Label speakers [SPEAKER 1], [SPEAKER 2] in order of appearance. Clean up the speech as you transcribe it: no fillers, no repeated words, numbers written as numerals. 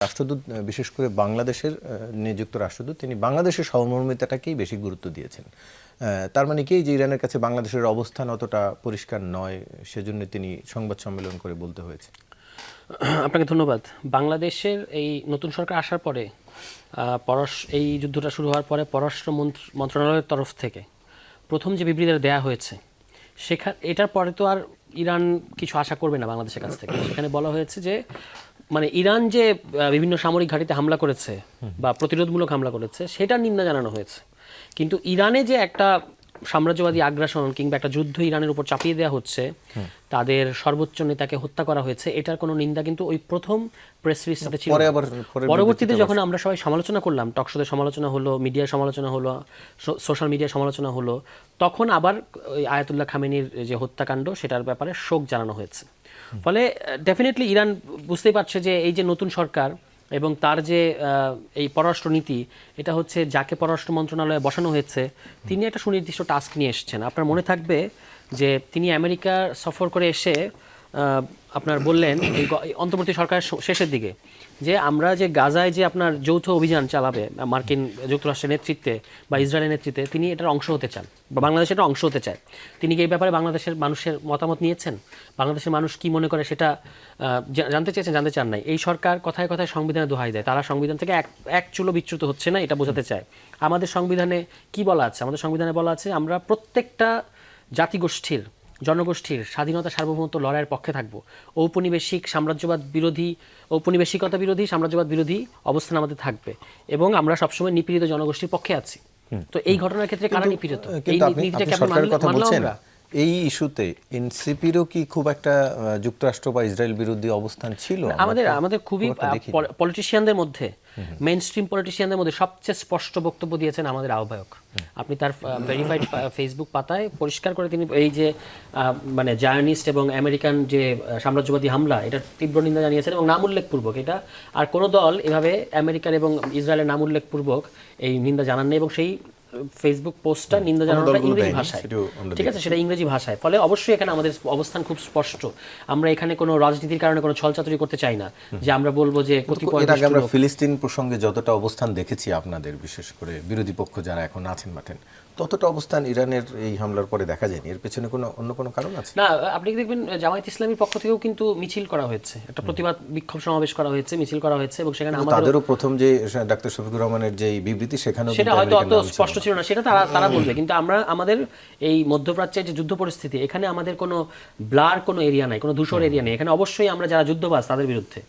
[SPEAKER 1] রাষ্ট্রদূত বিশেষ করে বাংলাদেশের নিযুক্ত রাষ্ট্রদূত তিনি বাংলাদেশের সহমর্মিতাটাকেই বেশি গুরুত্ব দিয়েছেন। তার মানে কি যে ইরানের কাছে বাংলাদেশের অবস্থান অতটা পরিষ্কার নয়, সেজন্য তিনি সংবাদ সম্মেলন করে বলতে হয়েছে?
[SPEAKER 2] আপনাকে ধন্যবাদ। বাংলাদেশের এই নতুন সরকার আসার পরে এই যুদ্ধটা শুরু হওয়ার পরে পররাষ্ট্র মন্ত্রণালয়ের তরফ থেকে প্রথম যে বিবৃতিটা দেওয়া হয়েছে এটার পরে তো আর ইরান কিছু আশা করবে না বাংলাদেশের কাছ থেকে। সেখানে বলা হয়েছে যে মানে ইরান যে বিভিন্ন সামরিক ঘাঁটিতে হামলা করেছে বা প্রতিরোধমূলক হামলা করেছে সেটার নিন্দা জানানো হয়েছে, কিন্তু ইরানে যে একটা সাম্রাজ্যবাদী আগ্রাসন কিংবা একটা যুদ্ধ ইরানের উপর চাপিয়ে দেওয়া হচ্ছে, তাদের সর্বোচ্চ নেতাকে হত্যা করা হয়েছে, এটার কোনো নিন্দা কিন্তু ওই প্রথম প্রেস রিলিজটাতে ছিল। পরবর্তীতে যখন আমরা সবাই সমালোচনা করলাম, টকশোতে সমালোচনা হলো, মিডিয়ায় সমালোচনা হলো, সোশ্যাল মিডিয়ায় সমালোচনা হলো, তখন আবার ওই আয়াতুল্লাহ খামেনির যে হত্যাকাণ্ড সেটার ব্যাপারে শোক জানানো হয়েছে। ফলে ডেফিনেটলি ইরান বুঝতেই পারছে যে এই যে নতুন সরকার এবং তার যে এই পররাষ্ট্র নীতি, এটা হচ্ছে যাকে পররাষ্ট্র মন্ত্রণালয়ে বসানো হয়েছে তিনি একটা সুনির্দিষ্ট টাস্ক নিয়ে এসেছেন। আপনার মনে থাকবে যে তিনি আমেরিকা সফর করে এসে আপনার বললেন এই অন্তর্বর্তী সরকারের শেষের দিকে যে আমরা যে গাজায় যে আপনার যৌথ অভিযান চালাবে মার্কিন যুক্তরাষ্ট্রের নেতৃত্বে বা ইসরায়েলের নেতৃত্বে, তিনি এটার অংশ হতে চান বা বাংলাদেশের একটা অংশ হতে চায়। তিনি কি এই ব্যাপারে বাংলাদেশের মানুষের মতামত নিয়েছেন? বাংলাদেশের মানুষ কি মনে করে সেটা জানতে চেয়েছেন, জানতে চান নাই। এই সরকার কথায় কথায় সংবিধানে দোহাই দেয়, তারা সংবিধান থেকে এক চুলো বিচ্যুত হচ্ছে না, এটা বোঝাতে চায়। আমাদের সংবিধানে কি বলা আছে? আমাদের সংবিধানে বলা আছে আমরা প্রত্যেকটা জাতিগোষ্ঠীর জনগোষ্ঠীর স্বাধীনতা সার্বভৌমত্ব লড়াইয়ের পক্ষে থাকবো। ঔপনিবেশিক সাম্রাজ্যবাদ বিরোধী, ঔপনিবেশিকতা বিরোধী, সাম্রাজ্যবাদ বিরোধী অবস্থান আমাদের থাকবে এবং আমরা সবসময় নিপীড়িত জনগোষ্ঠীর পক্ষে আছি। তো এই ঘটনার ক্ষেত্রে কারা নিপীড়িত? এই নীতিটাকে মানলাম আমরা।
[SPEAKER 1] এই ইস্যুতে এনসিপিরও কি খুব একটা যুক্তরাষ্ট্র বা ইসরায়েল বিরোধী অবস্থান ছিল?
[SPEAKER 2] আমাদের খুবই পলিটিশিয়ানদের মধ্যে, মেইন স্ট্রিম পলিটিশিয়ানদের মধ্যে সবচেয়ে স্পষ্ট বক্তব্য দিয়েছেন আমাদের আহ্বায়ক। আপনি তার ভেরিফাইড ফেসবুক পাতায় পরিষ্কার করে তিনি এই যে মানে জায়নিস্ট এবং আমেরিকান যে সাম্রাজ্যবাদী হামলা, এটা তীব্র নিন্দা জানিয়েছেন এবং নাম উল্লেখপূর্বক। এটা আর কোনো দল এভাবে আমেরিকান এবং ইসরায়েলের নাম উল্লেখপূর্বক এই নিন্দা জানান নেই এবং সেই ফেসবুক পোস্টটা নিন্দা জানানোটা ইংরেজি ভাষায়, ঠিক আছে, সেটা ইংরেজি ভাষায়। ফলে অবশ্যই এখানে আমাদের অবস্থান খুব স্পষ্ট। আমরা এখানে কোনো রাজনীতির কারণে কোনো ছলচাতুরি করতে চাই না যে আমরা বলবো যে
[SPEAKER 1] আমরা ফিলিস্তিন প্রসঙ্গে যতটা অবস্থান দেখেছি আপনাদের, বিশেষ করে বিরোধী পক্ষ যারা এখন আছেন মাঠেন, ততটা অবস্থান ইরানের এই হামলার পরে দেখা যায়নি। এর পেছনে অন্য কোনো কারণ আছে?
[SPEAKER 2] না, আপনি দেখবেন জামায়াত ইসলামীর পক্ষ থেকেও কিন্তু মিছিল করা হয়েছে, একটা প্রতিবাদ বিক্ষোভ সমাবেশ করা হয়েছে, মিছিল করা হয়েছে এবং সেখানে
[SPEAKER 1] তাদেরও প্রথম যে ডাক্তার শফিকুর রহমানের যে বিবৃতি, সেখানেও
[SPEAKER 2] সেটা হয়তো অত স্পষ্ট ছিল না, সেটা তারা বলবে। কিন্তু আমাদের এই মধ্যপ্রাচ্যের যে যুদ্ধ পরিস্থিতি, এখানে আমাদের কোনো ব্লার কোনো এরিয়া নাই, কোনো ধূসর এরিয়া নেই। এখানে অবশ্যই আমরা যারা যুদ্ধবাজ তাদের বিরুদ্ধে।